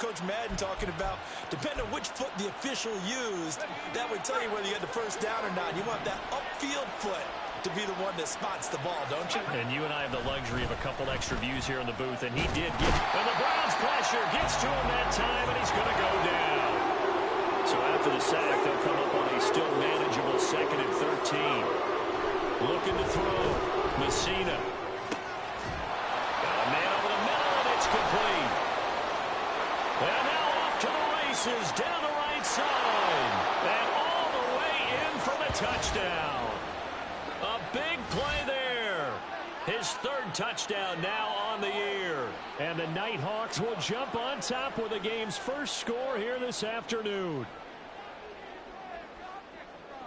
Coach Madden talking about, depending on which foot the official used, that would tell you whether you had the first down or not. You want that upfield foot to be the one that spots the ball, don't you? And you and I have the luxury of a couple extra views here in the booth, and he did get, and the Browns pressure gets to him that time, and he's going to go down. So after the sack, they'll come up on a still manageable 2nd and 13. Looking to throw. Messina. Got a man over the middle, and it's complete. And now off to the races, down the right side. And all the way in for the touchdown. A big play there. His 3rd touchdown now on the year. And the Nighthawks will jump on top with the game's first score here this afternoon.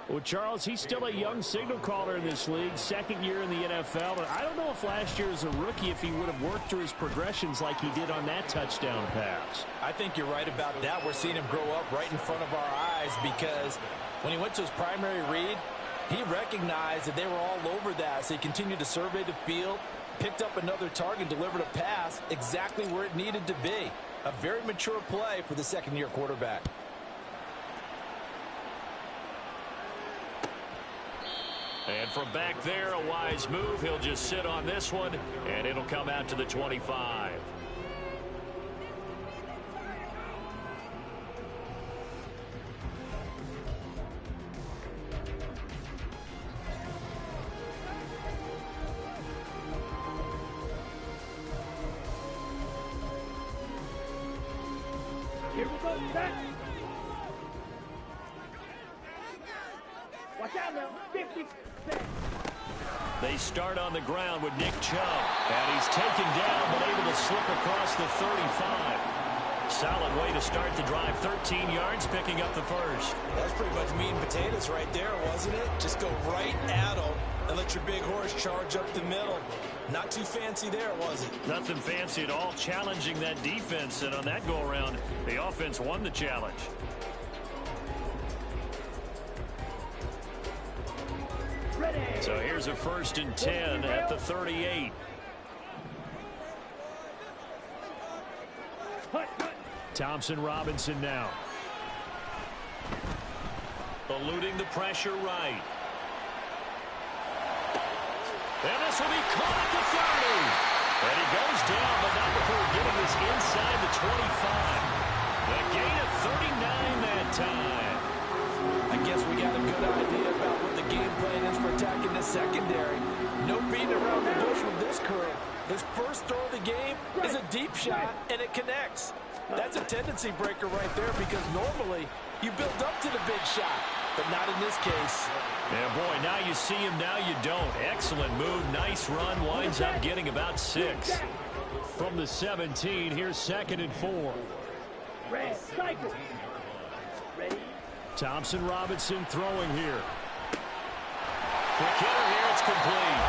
Well, Charles, he's still a young signal caller in this league, 2nd year in the NFL. But I don't know if last year as a rookie, if he would have worked through his progressions like he did on that touchdown pass. I think you're right about that. We're seeing him grow up right in front of our eyes because when he went to his primary read, he recognized that they were all over that. So he continued to survey the field, picked up another target, delivered a pass exactly where it needed to be. A very mature play for the 2nd-year quarterback. And from back there, a wise move. He'll just sit on this one, and it'll come out to the 25. Here we go, set. Watch out now, 50. They start on the ground with Nick Chubb. And he's taken down, but able to slip across the 35. Solid way to start the drive. 13 yards, picking up the first. That's pretty much meat and potatoes right there, wasn't it? Just go right at them and let your big horse charge up the middle. Not too fancy there, was it? Nothing fancy at all. Challenging that defense, and on that go-around, the offense won the challenge. So here's a 1st and 10 at the 38. Thompson Robinson now. Eluding the pressure right. And this will be caught at the 30. And he goes down, but not before getting this inside the 25. The gain of 39 that time. I guess we got a good idea about what the game plan is for attacking the secondary. No beating around the bush with this crew. His first throw of the game is a deep shot, and it connects. That's a tendency breaker right there because normally you build up to the big shot, but not in this case. Yeah, boy, now you see him, now you don't. Excellent move, nice run, winds up getting about 6. From the 17, here's 2nd and 4. Ready, cycle. Ready. Thompson Robinson throwing here. Quick hitter here, it's complete.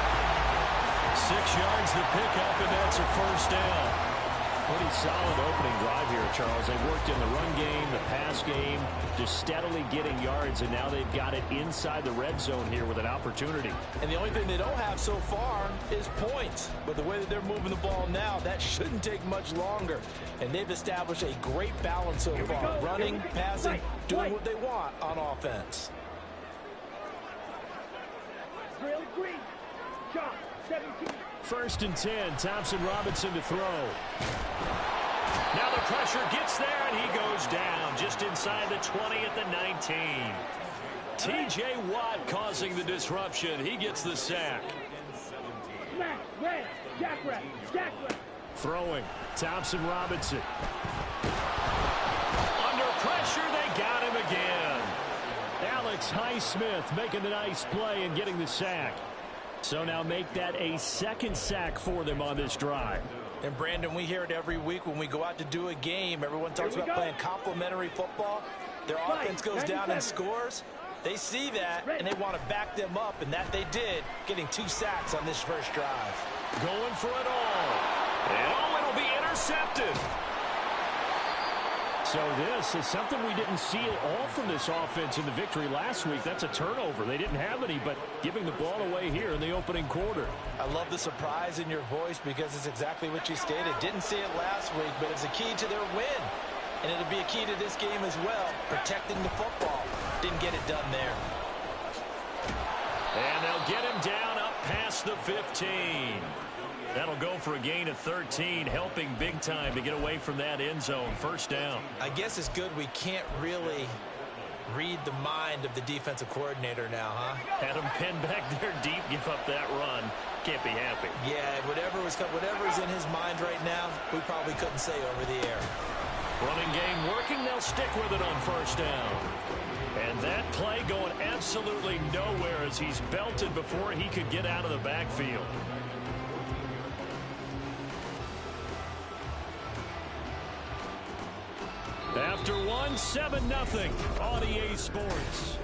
6 yards the pickup, and that's a first down. Pretty solid opening drive here, Charles. They worked in the run game, the pass game, just steadily getting yards, and now they've got it inside the red zone here with an opportunity. And the only thing they don't have so far is points. But the way that they're moving the ball now, that shouldn't take much longer. And they've established a great balance so far. Running, passing, doing what they want on offense. Drill green. Shot, 17. 1st and 10, Thompson Robinson to throw. Now the pressure gets there, and he goes down just inside the 20 at the 19. T.J. Watt causing the disruption. He gets the sack. Smack, red, jackrabbit, jackrabbit. Throwing, Thompson Robinson. Under pressure, they got him again. Alex Highsmith making the nice play and getting the sack. So now make that a 2nd sack for them on this drive. And, Brandon, we hear it every week when we go out to do a game. Everyone talks about playing complementary football. Their offense goes down and scores. They see that, and they want to back them up, and that they did, getting 2 sacks on this first drive. Going for it all. And it'll be intercepted. So this is something we didn't see at all from this offense in the victory last week. That's a turnover. They didn't have any, but giving the ball away here in the opening quarter. I love the surprise in your voice because it's exactly what you stated. Didn't see it last week, but it's a key to their win. And it'll be a key to this game as well, protecting the football. Didn't get it done there. And they'll get him down up past the 15. That'll go for a gain of 13, helping big time to get away from that end zone. First down. I guess it's good we can't really read the mind of the defensive coordinator now, huh? Had him pinned back there deep, give up that run. Can't be happy. Yeah, whatever's in his mind right now, we probably couldn't say over the air. Running game working, they'll stick with it on first down. And that play going absolutely nowhere as he's belted before he could get out of the backfield. After one, 7-0 on EA Sports.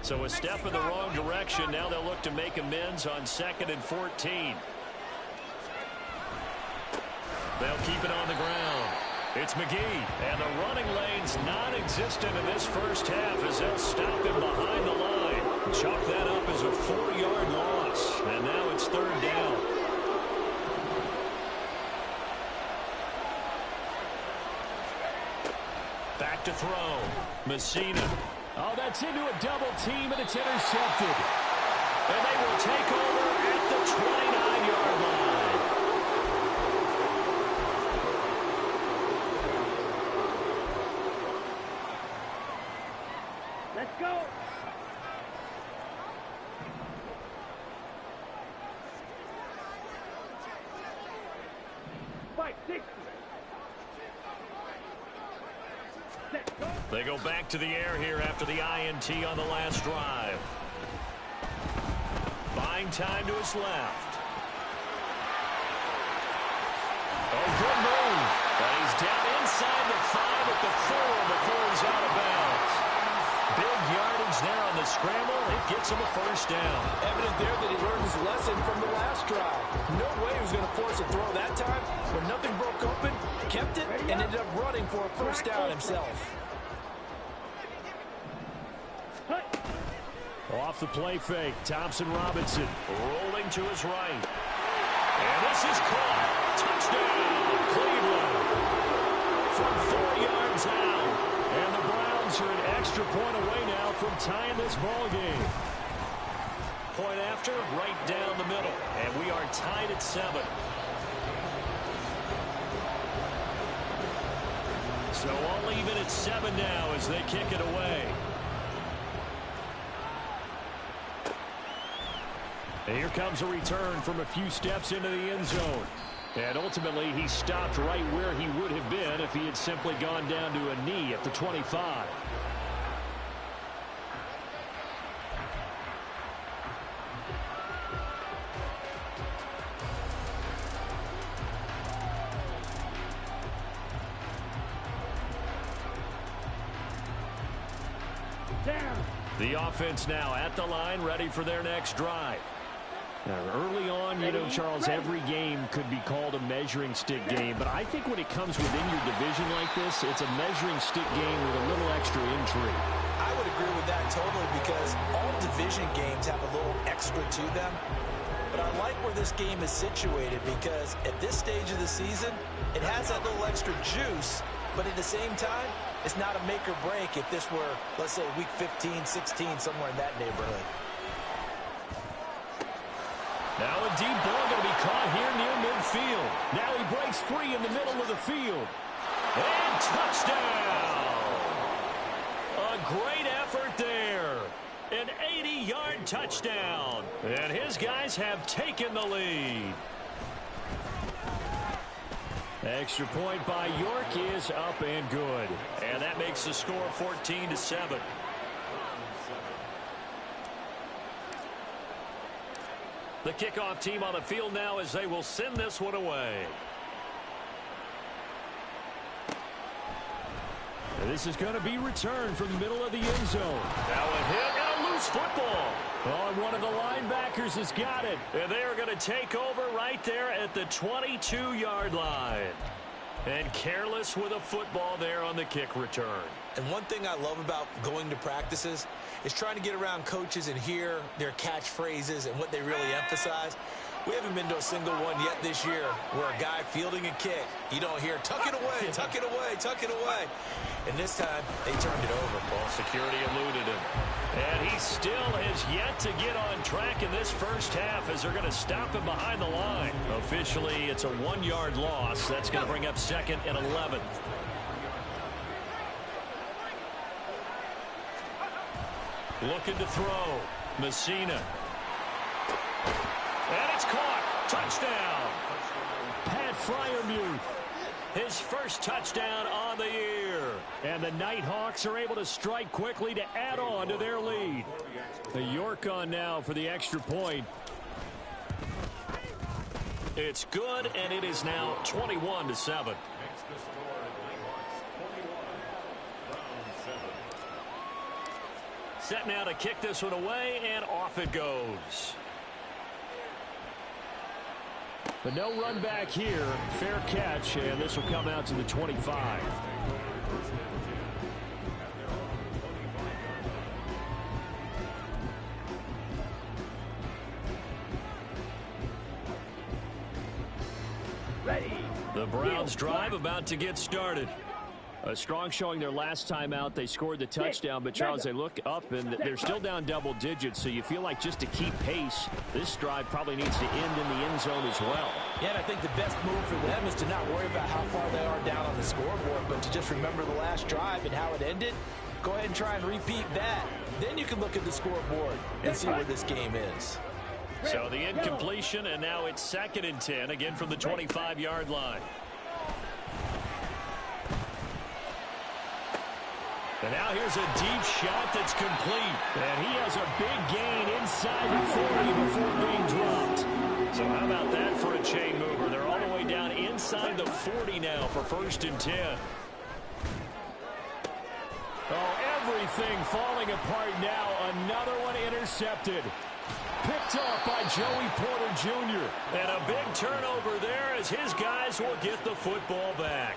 So a step in the wrong direction. Now they'll look to make amends on 2nd and 14. They'll keep it on the ground. It's McGee, and the running lane's non-existent in this first half as they'll stop him behind the line. Chalk that up as a 4-yard loss, and now it's 3rd down. Back to throw. Messina. Oh, that's into a double team, and it's intercepted. And they will take over at the 29-yard line. Let's go. Fight 60. They go back to the air here after the INT on the last drive. Buying time to his left. Oh, good move. But he's down inside the 5 at the 4 before he's out of bounds. Big yardage there on the scramble. It gets him a first down. Evident there that he learned his lesson from the last drive. No way he was going to force a throw that time. When nothing broke open, kept it, and ended up running for a first down himself. Off the play fake, Thompson Robinson rolling to his right. And this is caught. Touchdown, Cleveland. From 4 yards out. And the Browns are an extra point away now from tying this ball game. Point after, right down the middle. And we are tied at 7. So all even at 7 now as they kick it away. And here comes a return from a few steps into the end zone. And ultimately, he stopped right where he would have been if he had simply gone down to a knee at the 25. Down. The offense now at the line, ready for their next drive. Now, early on, you know, Charles, every game could be called a measuring stick game. But I think when it comes within your division like this, it's a measuring stick game with a little extra intrigue. I would agree with that totally because all division games have a little extra to them. But I like where this game is situated because at this stage of the season, it has that little extra juice. But at the same time, it's not a make or break if this were, let's say, week 15, 16, somewhere in that neighborhood. Now a deep ball going to be caught here near midfield. Now he breaks free in the middle of the field. And touchdown! A great effort there. An 80-yard touchdown. And his guys have taken the lead. Extra point by York is up and good. And that makes the score 14-7. The kickoff team on the field now as they will send this one away. And this is going to be returned from the middle of the end zone. Now a hit and a loose football. Oh, and one of the linebackers has got it. And they are going to take over right there at the 22-yard line. And careless with a football there on the kick return. And one thing I love about going to practices is trying to get around coaches and hear their catchphrases and what they really emphasize. We haven't been to a single one yet this year where a guy fielding a kick, you don't hear, tuck it away, tuck it away, tuck it away. And this time, they turned it over, Paul. Security eluded him. And he still has yet to get on track in this first half as they're going to stop him behind the line. Officially, it's a 1-yard loss. That's going to bring up 2nd and 11. Looking to throw. Messina. And it's caught. Touchdown. Pat Freiermuth. His first touchdown on the year. And the Nighthawks are able to strike quickly to add on to their lead. The York on now for the extra point. It's good, and it is now 21-7. Set now to kick this one away, and off it goes. But no run back here. Fair catch, and this will come out to the 25. Ready. The Browns drive about to get started. A strong showing their last time out. They scored the touchdown, but Charles, they look up and they're still down double digits, so you feel like just to keep pace, this drive probably needs to end in the end zone as well. Yeah, and I think the best move for them is to not worry about how far they are down on the scoreboard, but to just remember the last drive and how it ended. Go ahead and try and repeat that. Then you can look at the scoreboard and see where this game is. So the incompletion, and now it's 2nd and 10, again from the 25-yard line. And now here's a deep shot that's complete. And he has a big gain inside the 40 before being dropped. So how about that for a chain mover? They're all the way down inside the 40 now for 1st and 10. Oh, everything falling apart now. Another one intercepted. Picked off by Joey Porter Jr. And a big turnover there as his guys will get the football back.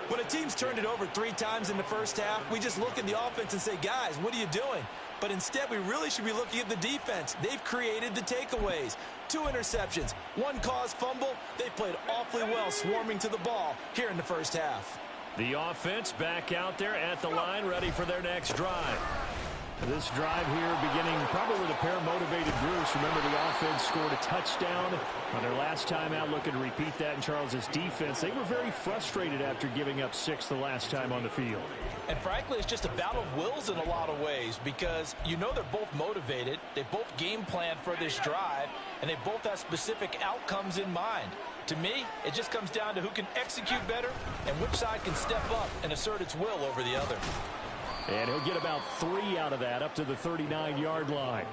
When a team's turned it over 3 times in the first half, we just look at the offense and say, guys, what are you doing? But instead, we really should be looking at the defense. They've created the takeaways. 2 interceptions, 1 caused fumble. They played awfully well swarming to the ball here in the first half. The offense back out there at the line, ready for their next drive. This drive here beginning probably with a pair of motivated Bruce. Remember, the offense scored a touchdown on their last time out. Looking to repeat that in Charles's defense. They were very frustrated after giving up 6 the last time on the field. And frankly, it's just a battle of wills in a lot of ways because you know they're both motivated. They both game plan for this drive, and they both have specific outcomes in mind. To me, it just comes down to who can execute better and which side can step up and assert its will over the other. And he'll get about 3 out of that up to the 39-yard line.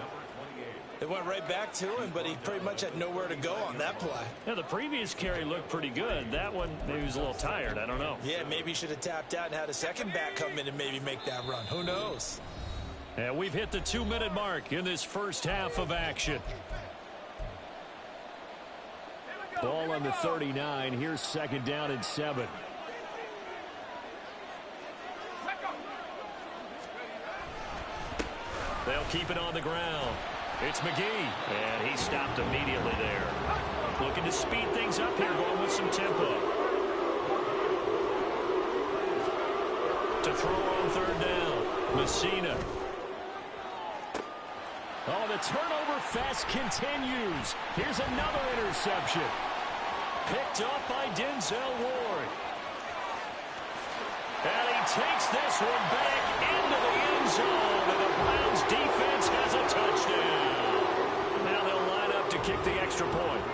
It went right back to him, but he pretty much had nowhere to go on that play. Yeah, the previous carry looked pretty good. That one, maybe he was a little tired. I don't know. Yeah, maybe he should have tapped out and had a second back come in and maybe make that run. Who knows? And we've hit the 2-minute mark in this first half of action. Ball on the 39. Here's 2nd down and 7. They'll keep it on the ground. It's McGee, and he stopped immediately there. Looking to speed things up here, going with some tempo. To throw on 3rd down, Messina. Oh, the turnover fest continues. Here's another interception. Picked up by Denzel Ward. And he takes this one back into the end zone, and the Browns defense has a touchdown. Now they'll line up to kick the extra point.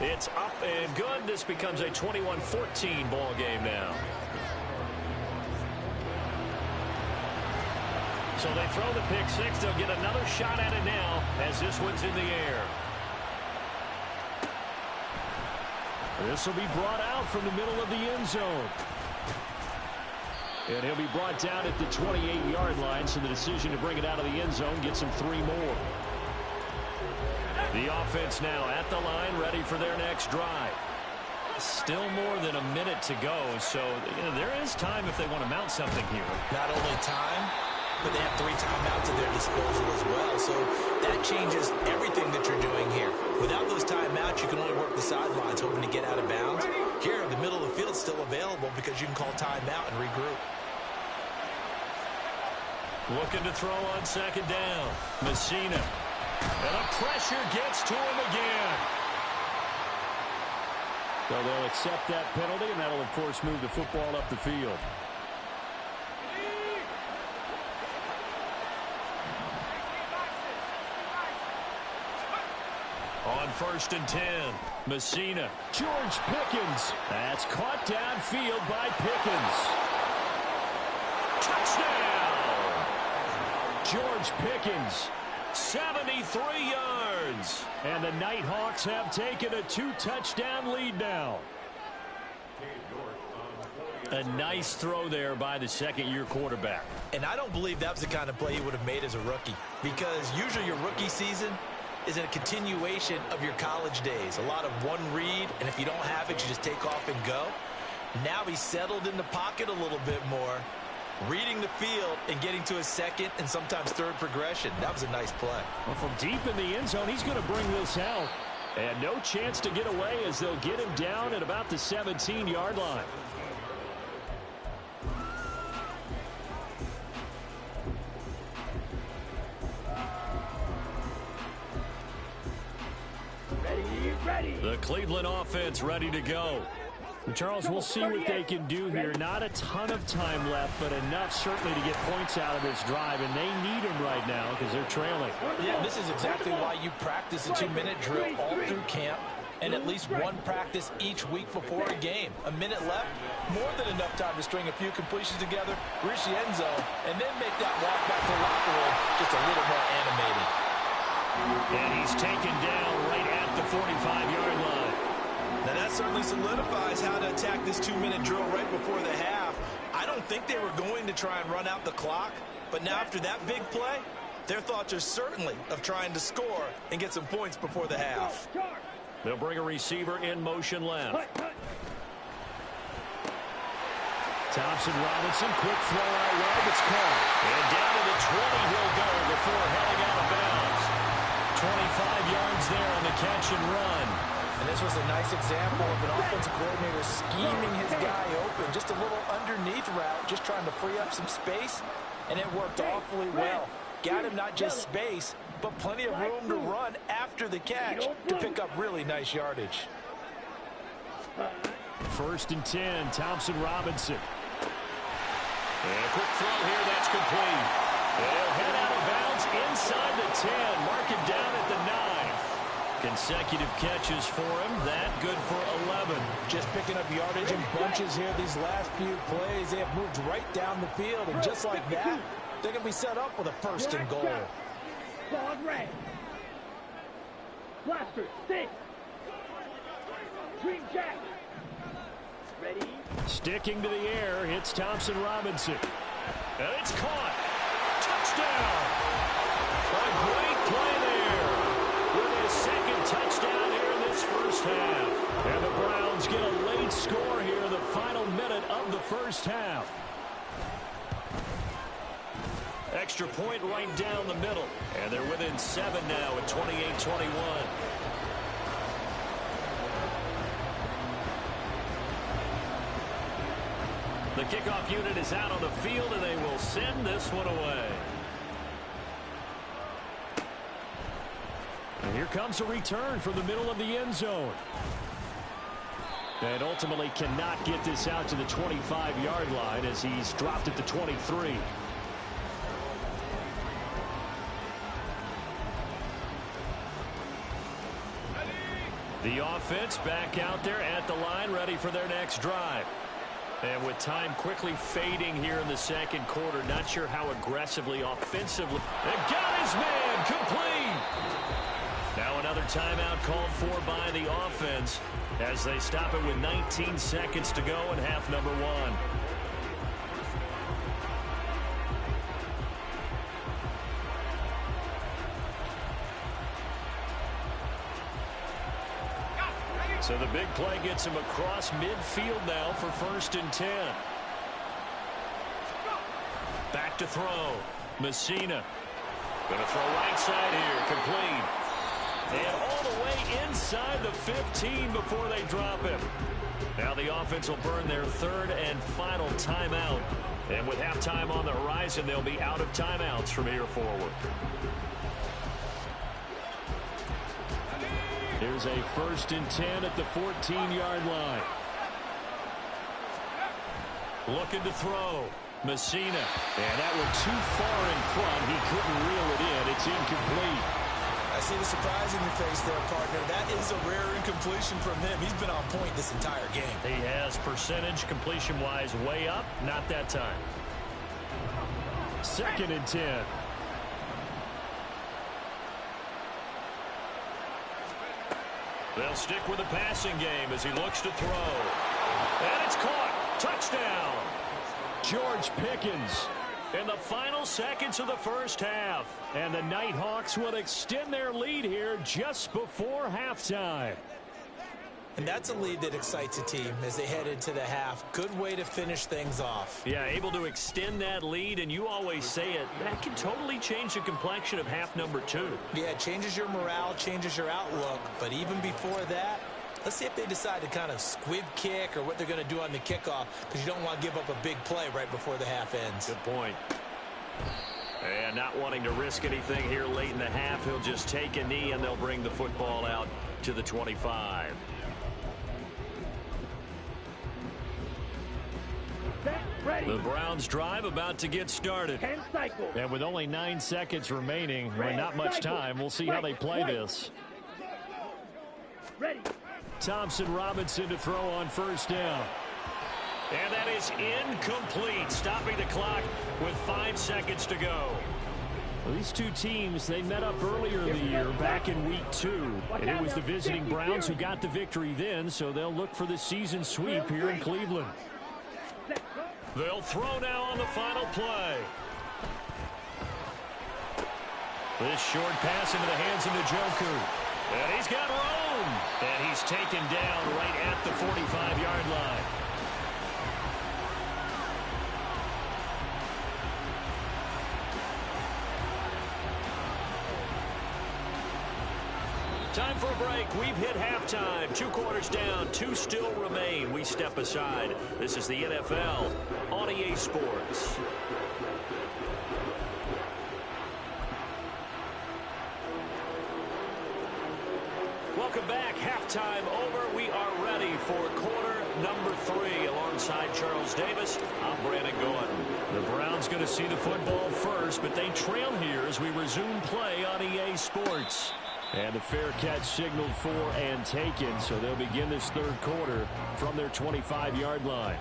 It's up and good. This becomes a 21-14 ball game now. So they throw the pick 6. They'll get another shot at it now as this one's in the air. This will be brought out from the middle of the end zone. And he'll be brought down at the 28-yard line, so the decision to bring it out of the end zone gets him 3 more. The offense now at the line, ready for their next drive. Still more than a minute to go, so there is time if they want to mount something here. Not only time, but they have 3 timeouts at their disposal as well. So that changes everything that you're doing here. Without those timeouts, you can only work the sidelines hoping to get out of bounds. Here, the middle of the field is still available because you can call timeout and regroup. Looking to throw on second down. Messina. And the pressure gets to him again. So they'll accept that penalty, and that'll, of course, move the football up the field. On 1st and 10, Messina. George Pickens. That's caught downfield by Pickens. Touchdown! George Pickens. 73 yards. And the Nighthawks have taken a 2-touchdown lead now. A nice throw there by the second-year quarterback. And I don't believe that was the kind of play he would have made as a rookie, because usually your rookie season is a continuation of your college days. A lot of one read, and if you don't have it, you just take off and go. Now he's settled in the pocket a little bit more, reading the field and getting to his second and sometimes third progression. That was a nice play. Well, from deep in the end zone, he's going to bring this out. And no chance to get away as they'll get him down at about the 17-yard line. The Cleveland offense ready to go. Charles, we'll see what they can do here. Not a ton of time left, but enough certainly to get points out of this drive, and they need them right now because they're trailing. Yeah, this is exactly why you practice a 2-minute drill all through camp and at least one practice each week before a game. A minute left, more than enough time to string a few completions together, reach the end zone, and then make that walk back to the locker room just a little more animated. And he's taken down right at the 45-yard line. Now that certainly solidifies how to attack this 2-minute drill right before the half. I don't think they were going to try and run out the clock, but now after that big play, their thoughts are certainly of trying to score and get some points before the half. They'll bring a receiver in motion left. Thompson Robinson, quick throw out wide, it's caught. And down to the 20 he'll go before heading out of bounds. 25 yards there on the catch and run. And this was a nice example of an offensive coordinator scheming his guy open. Just a little underneath route, just trying to free up some space, and it worked awfully well. Got him not just space, but plenty of room to run after the catch to pick up really nice yardage. 1st and 10, Thompson Robinson. And a quick throw here, that's complete. They'll head out of bounds inside the 10, mark it down at the 9. Consecutive catches for him. That good for 11. Just picking up yardage in bunches here these last few plays. They have moved right down the field, and just like that, they're going to be set up with a 1st and goal. Ball red. Blaster, 6. Green Jack. Ready? Sticking to the air, it's Thompson Robinson. And it's caught. Touchdown. A great play there. With his second touchdown here in this first half. And the Browns get a late score here in the final minute of the first half. Extra point right down the middle. And they're within 7 now at 28-21. The kickoff unit is out on the field, and they will send this one away. And here comes a return from the middle of the end zone. And ultimately cannot get this out to the 25-yard line as he's dropped at the 23. The offense back out there at the line, ready for their next drive. And with time quickly fading here in the second quarter, not sure how aggressively, offensively. And got his man, complete. Now another timeout called for by the offense as they stop it with 19 seconds to go in half number 1. So the big play gets him across midfield now for 1st and 10. Back to throw. Messina. Going to throw right side here. Complete. And all the way inside the 15 before they drop him. Now the offense will burn their third and final timeout. And with halftime on the horizon, they'll be out of timeouts from here forward. Here's a 1st and 10 at the 14-yard line. Looking to throw. Messina. And that one too far in front. He couldn't reel it in. It's incomplete. I see the surprise in your face there, partner. That is a rare incompletion from him. He's been on point this entire game. He has percentage completion-wise way up. Not that time. 2nd and 10. They'll stick with the passing game as he looks to throw. And it's caught. Touchdown. George Pickens in the final seconds of the first half. And the Nighthawks will extend their lead here just before halftime. And that's a lead that excites a team as they head into the half. Good way to finish things off. Yeah, able to extend that lead, and you always say it, that can totally change the complexion of half number 2. Yeah, it changes your morale, changes your outlook. But even before that, let's see if they decide to kind of squib kick or what they're going to do on the kickoff, because you don't want to give up a big play right before the half ends. Good point. And not wanting to risk anything here late in the half, he'll just take a knee, and they'll bring the football out to the 25. Ready. The Browns drive about to get started. 10 cycles. And with only 9 seconds remaining, and not much time, we'll see how they play this. Ready. Thompson Robinson to throw on 1st down. And that is incomplete, stopping the clock with 5 seconds to go. Well, these two teams, they met up earlier in the year, back in week 2. And it was the visiting Browns who got the victory then, so they'll look for the season sweep here in Cleveland. They'll throw now on the final play. This short pass into the hands of Njoku. And he's got room. And he's taken down right at the 45-yard line. Time for a break. We've hit halftime. 2 quarters down. 2 still remain. We step aside. This is the NFL on EA Sports. Welcome back. Halftime over. We are ready for quarter number 3. Alongside Charles Davis, I'm Brandon Gordon. The Browns going to see the football first, but they trail here as we resume play on EA Sports. And the fair catch signaled for and taken, so they'll begin this 3rd quarter from their 25-yard line.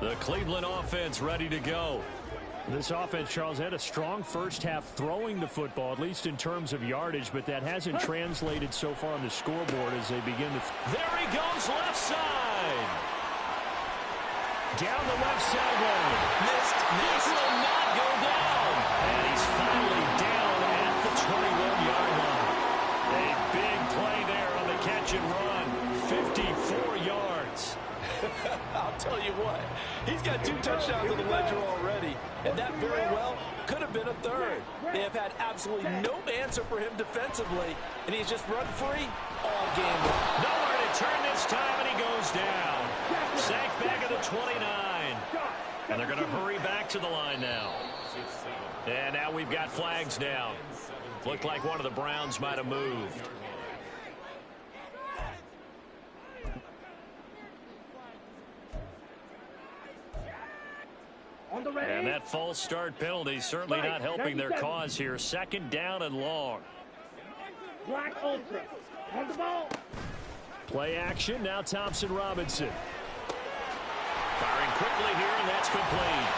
The Cleveland offense ready to go. This offense, Charles, had a strong first half throwing the football, at least in terms of yardage, but that hasn't translated so far on the scoreboard as they begin to... There he goes, left side! Down the left sideline. Missed. This will not go down. And he's finally down at the 21-yard line. A big play there on the catch and run. 54 yards. I'll tell you what, he's got 2 touchdowns on the ledger already, and that very well could have been a 3rd. They have had absolutely no answer for him defensively, and he's just run free all game long. Nowhere to turn this time, and he goes down. Sacked back at the 29. And they're going to hurry back to the line now. And now we've got flags down. Looked like one of the Browns might have moved. And that false start penalty certainly not helping their cause here. 2nd down and long. Black Ultra. On the ball. Play action. Now Thompson Robinson. Firing quickly here, and that's complete.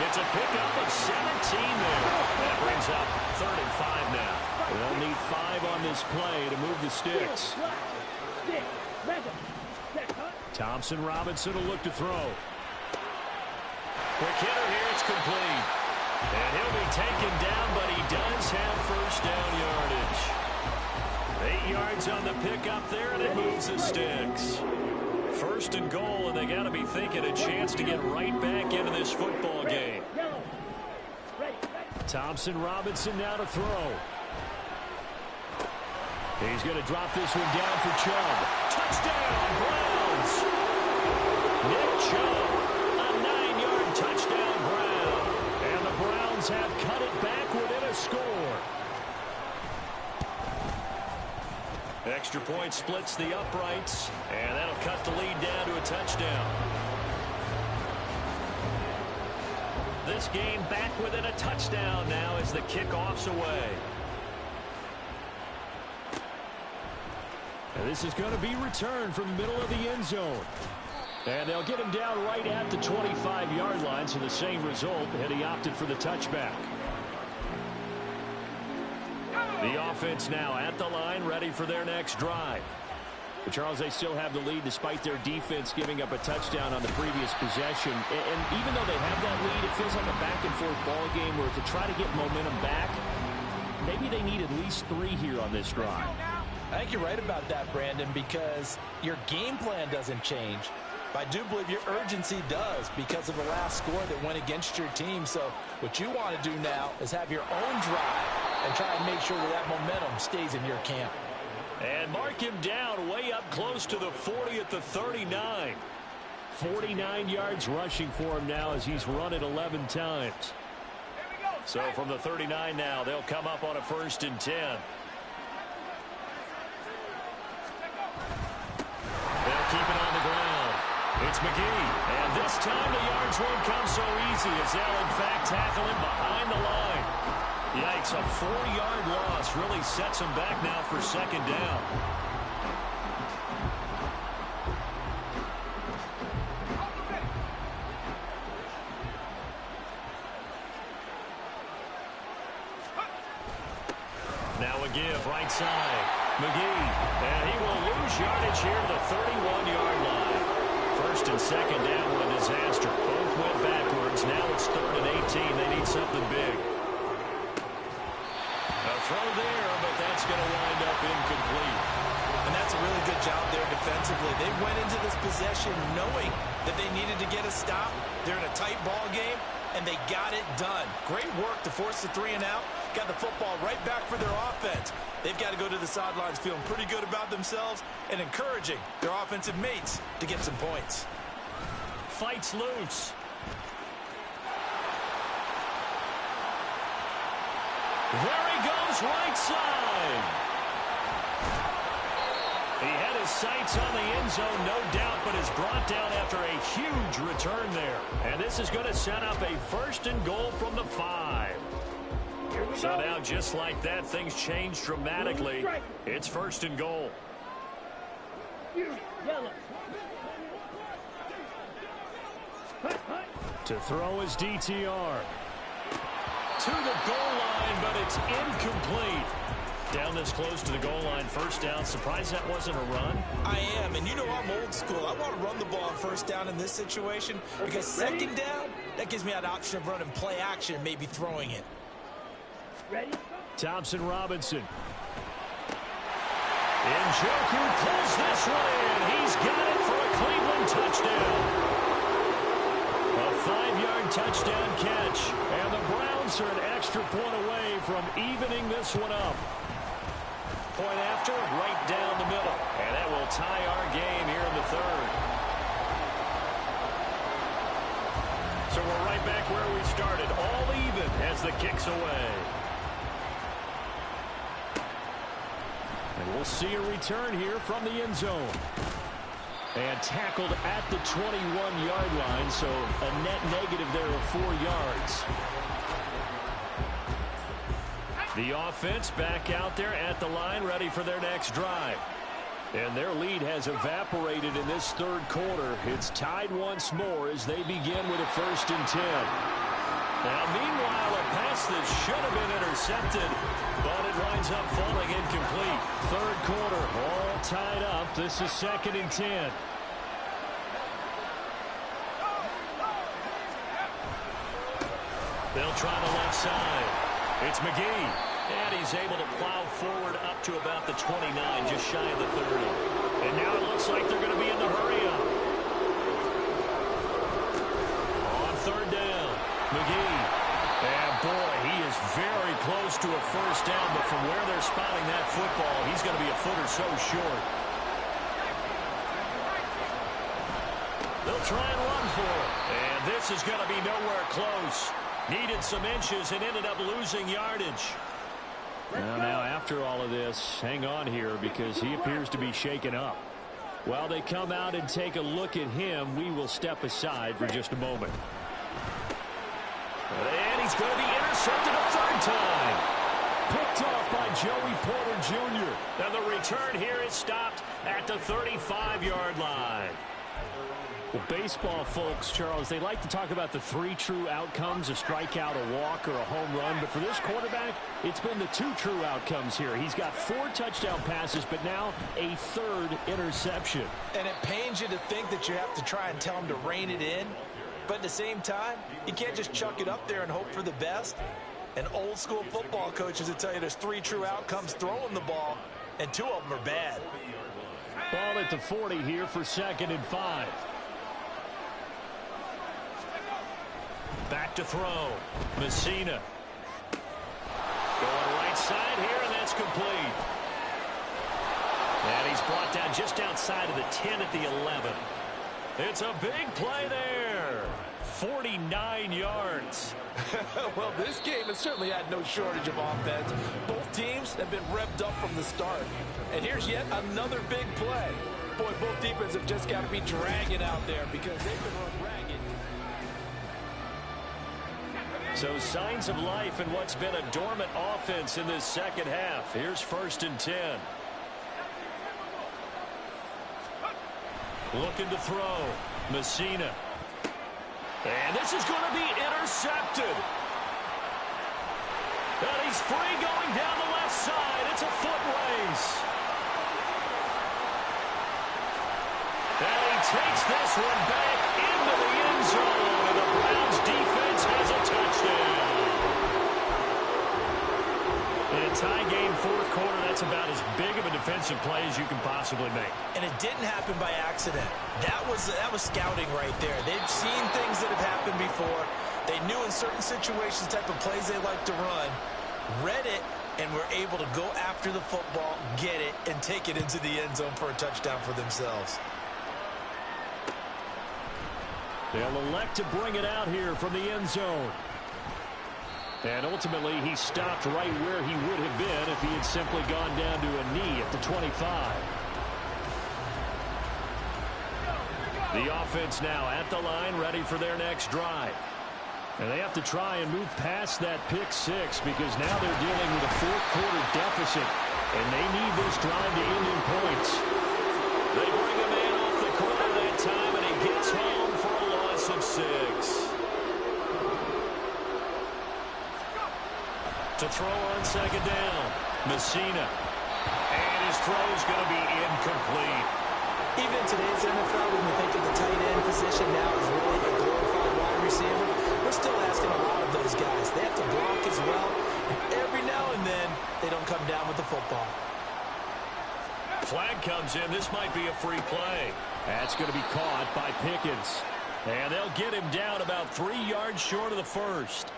It's a pickup of 17 there. That brings up 3rd and 5 now. They'll need 5 on this play to move the sticks. Thompson Robinson will look to throw. Quick hitter here, it's complete. And he'll be taken down, but he does have 1st down yardage. 8 yards on the pickup there, and it moves the sticks. First and goal, and they got to be thinking a chance to get right back into this football game. Thompson Robinson now to throw. He's going to drop this one down for Chubb. Touchdown, Browns. Nick Chubb, a 9-yard touchdown Brown. And the Browns have cut it back within a score. Extra point splits the uprights, and that'll cut the lead down to a touchdown. This game back within a touchdown now as the kickoff's away. And this is going to be returned from the middle of the end zone. And they'll get him down right at the 25-yard line, so the same result, and he opted for the touchback. The offense now at the line, ready for their next drive. But Charles, they still have the lead despite their defense giving up a touchdown on the previous possession. And even though they have that lead, it feels like a back-and-forth ball game where to try to get momentum back, maybe they need at least 3 here on this drive. I think you're right about that, Brandon, because your game plan doesn't change. But I do believe your urgency does because of the last score that went against your team. So what you want to do now is have your own drive and try and make sure that momentum stays in your camp. And mark him down way up close to the 40 at the 39. 49 yards rushing for him now as he's run it 11 times. So from the 39 now, they'll come up on a 1st and 10. They'll keep it on the ground. It's McGee. And this time the yards won't come so easy as they'll, in fact, tackle him behind the line. Yikes, a 4-yard loss really sets him back now for 2nd down. Now a give right side. McGee, and he will lose yardage here to the 31-yard line. 1st and 2nd down with a disaster. Both went backwards. Now it's 3rd and 18. They need something big. A throw there, but that's going to wind up incomplete. And that's a really good job there defensively. They went into this possession knowing that they needed to get a stop. They're in a tight ball game, and they got it done. Great work to force the 3 and out. Got the football right back for their offense. They've got to go to the sidelines feeling pretty good about themselves and encouraging their offensive mates to get some points. Fights loose. There he goes, right side. He had his sights on the end zone, no doubt, but is brought down after a huge return there. And this is going to set up a 1st and goal from the 5. So now, just like that, things change dramatically. It's 1st and goal. To throw is DTR. To the goal line, but it's incomplete. Down this close to the goal line, 1st down. Surprised that wasn't a run? I am, and you know I'm old school. I want to run the ball on 1st down in this situation because 2nd down, that gives me that option of running play action and maybe throwing it. Ready? Thompson Robinson. Njoku pulls this one in. He's got it for a Cleveland touchdown. A 5-yard touchdown catch. And the Browns are an extra point away from evening this one up. Point after, right down the middle. And that will tie our game here in the 3rd. So we're right back where we started. All even as the kick's away. And we'll see a return here from the end zone. And tackled at the 21-yard line, so a net negative there of 4 yards. The offense back out there at the line, ready for their next drive. And their lead has evaporated in this 3rd quarter. It's tied once more as they begin with a 1st and 10. Now, meanwhile, a pass that should have been intercepted, but it winds up falling incomplete. 3rd quarter, all tied up. This is 2nd and 10. They'll try the left side. It's McGee. And he's able to plow forward up to about the 29, just shy of the 30. And now it looks like they're going to be in the hurry-up. On third down, McGee. And, boy, he is very close to a first down, but from where they're spotting that football, he's going to be a foot or so short. They'll try and run for it. And this is going to be nowhere close. Needed some inches and ended up losing yardage. Now, after all of this, hang on here because he appears to be shaken up. While they come out and take a look at him, we will step aside for just a moment. And he's going to be intercepted a third time. Picked off by Joey Porter Jr. And the return here is stopped at the 35-yard line. Well, baseball folks, Charles, they like to talk about the three true outcomes, a strikeout, a walk, or a home run. But for this quarterback, it's been the two true outcomes here. He's got 4 touchdown passes, but now a third interception. And it pains you to think that you have to try and tell him to rein it in. But at the same time, you can't just chuck it up there and hope for the best. And old school football coaches will tell you there's 3 true outcomes throwing the ball, and 2 of them are bad. Ball at the 40 here for 2nd and 5. Back to throw. Messina. Going right side here, and that's complete. And he's brought down just outside of the 10 at the 11. It's a big play there. 49 yards. Well, this game has certainly had no shortage of offense. Both teams have been revved up from the start. And here's yet another big play. Boy, both defenses have just got to be dragging out there because they've been run ragged. So signs of life in what's been a dormant offense in this second half. Here's 1st and 10. Looking to throw. Messina. And this is going to be intercepted. And he's free going down the left side. It's a foot race. And he takes this one back into the end zone. And the Browns defense has a touchdown. In a tie game, 4th quarter, that's about as big of a defensive play as you can possibly make. And it didn't happen by accident. That was scouting right there. They've seen things that have happened before. They knew in certain situations the type of plays they like to run, read it, and were able to go after the football, get it, and take it into the end zone for a touchdown for themselves. They'll elect to bring it out here from the end zone. And ultimately, he stopped right where he would have been if he had simply gone down to a knee at the 25. The offense now at the line, ready for their next drive. And they have to try and move past that pick 6 because now they're dealing with a 4th quarter deficit. And they need this drive to end in points. They bring a man off the corner that time, and he gets home for a loss of 6. To throw on 2nd down, Messina. And his throw's going to be incomplete. Even in today's NFL, when we think of the tight end position now as really a glorified wide receiver, we're still asking a lot of those guys. They have to block as well, and every now and then, they don't come down with the football. Flag comes in. This might be a free play. That's going to be caught by Pickens. And they'll get him down about 3 yards short of the first.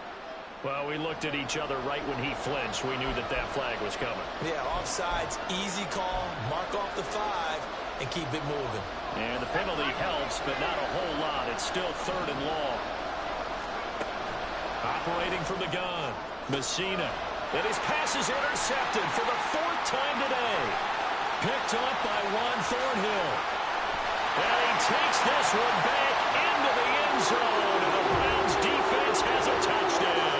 Well, we looked at each other right when he flinched. We knew that that flag was coming. Yeah, offsides, easy call, mark off the 5, and keep it moving. And the penalty helps, but not a whole lot. It's still 3rd and long. Operating from the gun, Messina. And his pass is intercepted for the 4th time today. Picked up by Juan Thornhill. And he takes this one back into the end zone. And the Browns defense has a touchdown.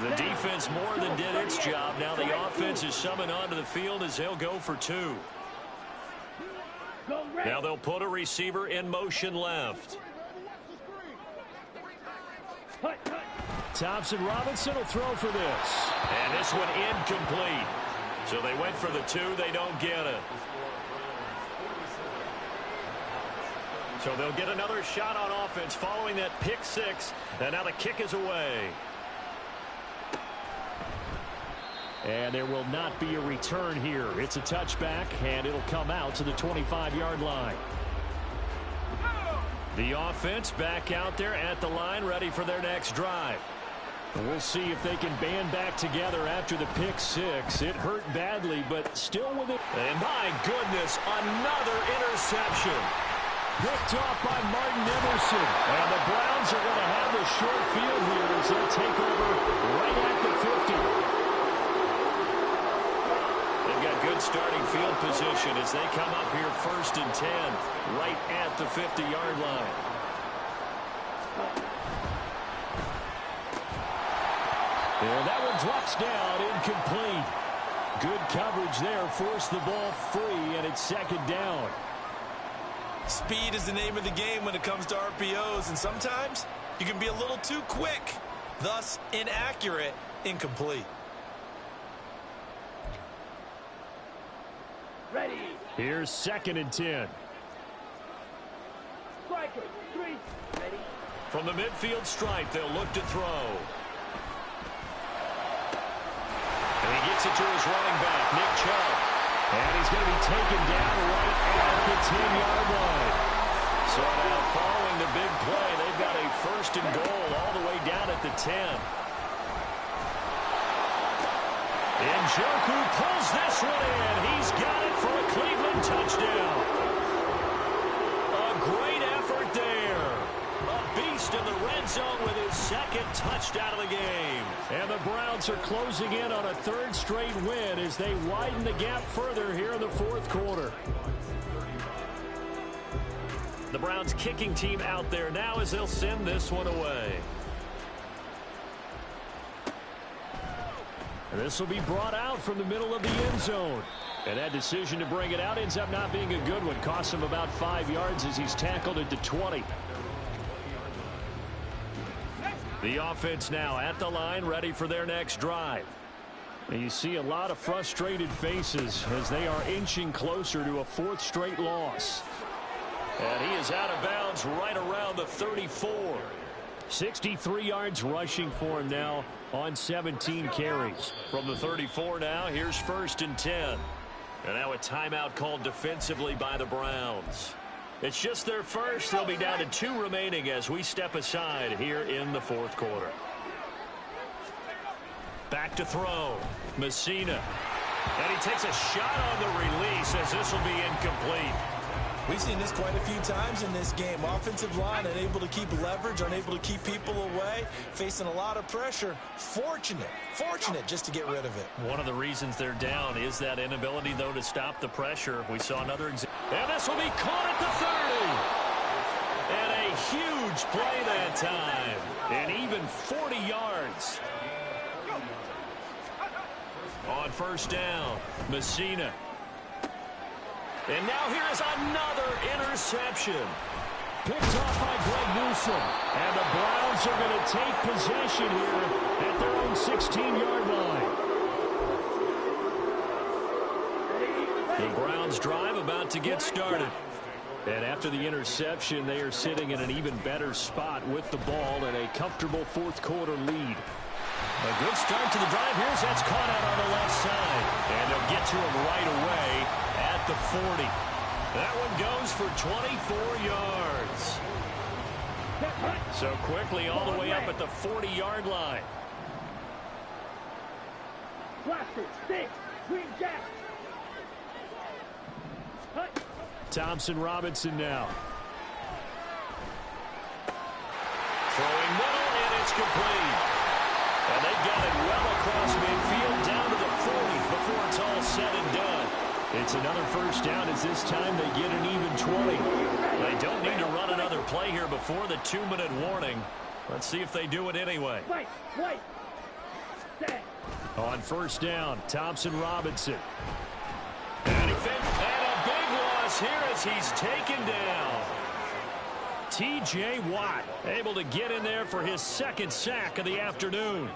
The defense more than did its job. Now the offense is summoned onto the field as they'll go for 2. Now they'll put a receiver in motion left. Thompson Robinson will throw for this. And this one incomplete. So they went for the 2. They don't get it. So they'll get another shot on offense following that pick six. And now the kick is away. And there will not be a return here. It's a touchback, and it'll come out to the 25-yard line. The offense back out there at the line, ready for their next drive. We'll see if they can band back together after the pick six. It hurt badly, but still with it. And my goodness, another interception. Picked off by Martin Emerson. And the Browns are going to have the short field here as they'll take over right at the 50. They've got good starting field position as they come up here 1st and 10, right at the 50-yard line. And that one drops down, incomplete. Good coverage there, forced the ball free, and it's 2nd down. Speed is the name of the game when it comes to RPOs, and sometimes you can be a little too quick, thus inaccurate, incomplete. Ready. Here's 2nd and 10. Striker, 3. Ready. From the midfield stripe, they'll look to throw. And he gets it to his running back, Nick Chubb. And he's going to be taken down right at the 10-yard line. So now following the big play, they've got a 1st and goal all the way down at the 10. Njoku pulls this one in. He's got it for a Cleveland touchdown. A great effort there. A beast in the red zone with his 2nd touchdown of the game. And the Browns are closing in on a 3rd straight win as they widen the gap further here in the 4th quarter. The Browns kicking team out there now as they'll send this one away. And this will be brought out from the middle of the end zone. And that decision to bring it out ends up not being a good one. Costs him about 5 yards as he's tackled at the 20. The offense now at the line, ready for their next drive. And you see a lot of frustrated faces as they are inching closer to a 4th straight loss. And he is out of bounds right around the 34. 63 yards rushing for him now on 17 carries. From the 34 now, here's 1st and 10. And now a timeout called defensively by the Browns. It's just their first. They'll be down to 2 remaining as we step aside here in the 4th quarter. Back to throw. Messina. And he takes a shot on the release as this will be incomplete. We've seen this quite a few times in this game. Offensive line unable to keep leverage, unable to keep people away, facing a lot of pressure. Fortunate just to get rid of it. One of the reasons they're down is that inability, though, to stop the pressure. We saw another example. And this will be caught at the 30. And a huge play that time. And even 40 yards. On 1st down, Messina. And now here is another interception. Picked off by Greg Newsome. And the Browns are going to take possession here at their own 16-yard line. The Browns drive about to get started. And after the interception, they are sitting in an even better spot with the ball and a comfortable 4th quarter lead. A good start to the drive. Here's that's caught out on the left side. And they'll get to him right away at the 40. That one goes for 24 yards. So quickly all the way up at the 40-yard line. Blaster, 6. Green Jack. Thompson Robinson now. Throwing middle, and it's complete. And they've got it well across midfield down to the 40 before it's all said and done. It's another 1st down as this time they get an even 20. They don't need to run another play here before the 2-minute warning. Let's see if they do it anyway. Wait. On 1st down, Thompson Robinson. And a big loss here as he's taken down. T.J. Watt able to get in there for his 2nd sack of the afternoon.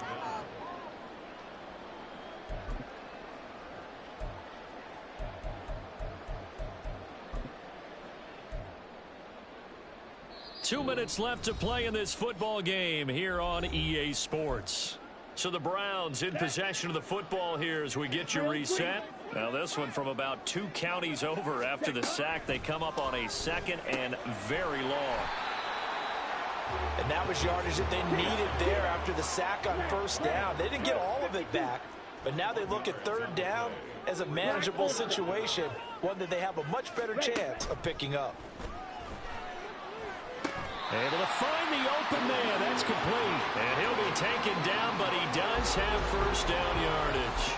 2 minutes left to play in this football game here on EA Sports. So the Browns in possession of the football here as we get you reset. Now this one from about 2 counties over after the sack. They come up on a 2nd and very long. And that was yardage that they needed there after the sack on 1st down. They didn't get all of it back, but now they look at 3rd down as a manageable situation, one that they have a much better chance of picking up. Able to find the open man. That's complete. And he'll be taken down, but he does have 1st down yardage.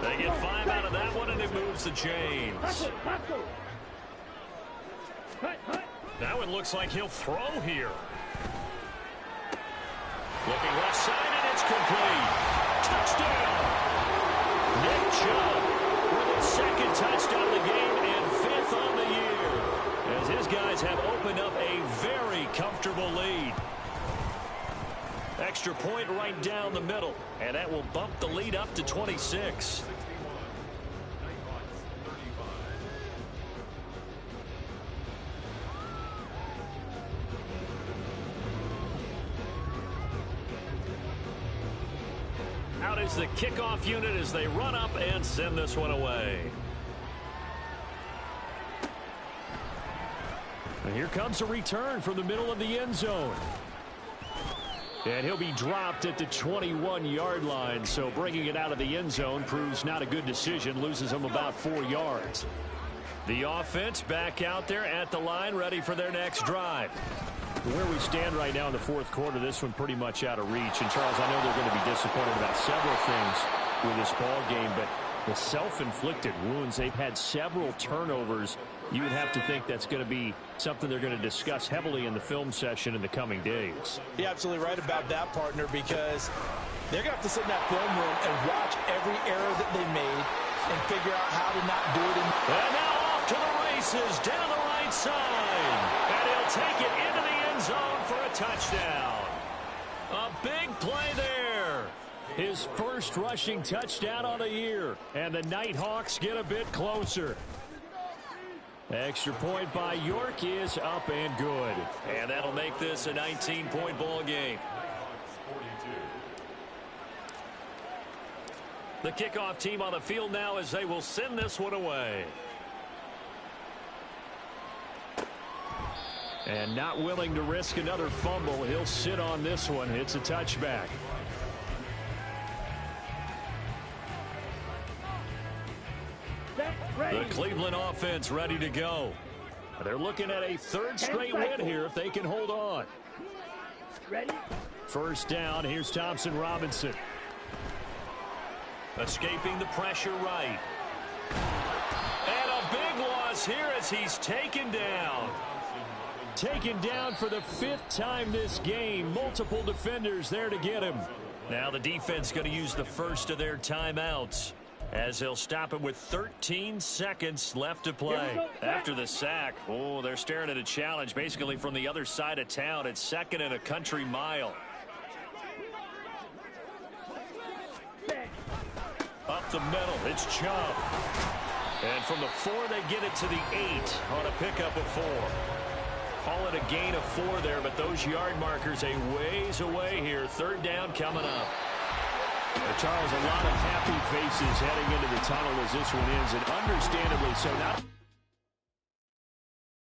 They get 5 out of that one, and it moves the chains. That one looks like he'll throw here. Looking left side, and it's complete. Touchdown! Nick Chubb with his 2nd touchdown of the game and 5th on the year, as his guys have opened up a very comfortable lead. Extra point right down the middle, and that will bump the lead up to 26. Out is the kickoff unit as they run up and send this one away. And here comes a return from the middle of the end zone. And he'll be dropped at the 21-yard line, so bringing it out of the end zone proves not a good decision, loses him about 4 yards. The offense back out there at the line, ready for their next drive. Where we stand right now in the 4th quarter, this one pretty much out of reach. And, Charles, I know they're going to be disappointed about several things with this ball game, but the self-inflicted wounds, they've had several turnovers. You would have to think that's going to be something they're going to discuss heavily in the film session in the coming days. You're absolutely right about that, partner, because they're going to have to sit in that film room and watch every error that they made and figure out how to not do it. And now off to the races down the right side. And he'll take it into the end zone for a touchdown. A big play there. His 1st rushing touchdown on the year. And the Nighthawks get a bit closer. Extra point by York is up and good. And that'll make this a 19-point ball game. The kickoff team on the field now as they will send this one away. And not willing to risk another fumble, he'll sit on this one. It's a touchback. The Cleveland offense ready to go. They're looking at a 3rd straight win here if they can hold on. Ready? 1st down, here's Thompson Robinson. Escaping the pressure right. And a big loss here as he's taken down. Taken down for the 5th time this game. Multiple defenders there to get him. Now the defense going to use the 1st of their timeouts, as they'll stop him with 13 seconds left to play. After the sack, oh, they're staring at a challenge basically from the other side of town. It's 2nd and a country mile. Up the middle, it's Chubb. And from the 4, they get it to the 8 on a pickup of 4. Call it a gain of 4 there, but those yard markers a ways away here. 3rd down coming up. Charles, a lot of happy faces heading into the tunnel as this one ends, and understandably so. Now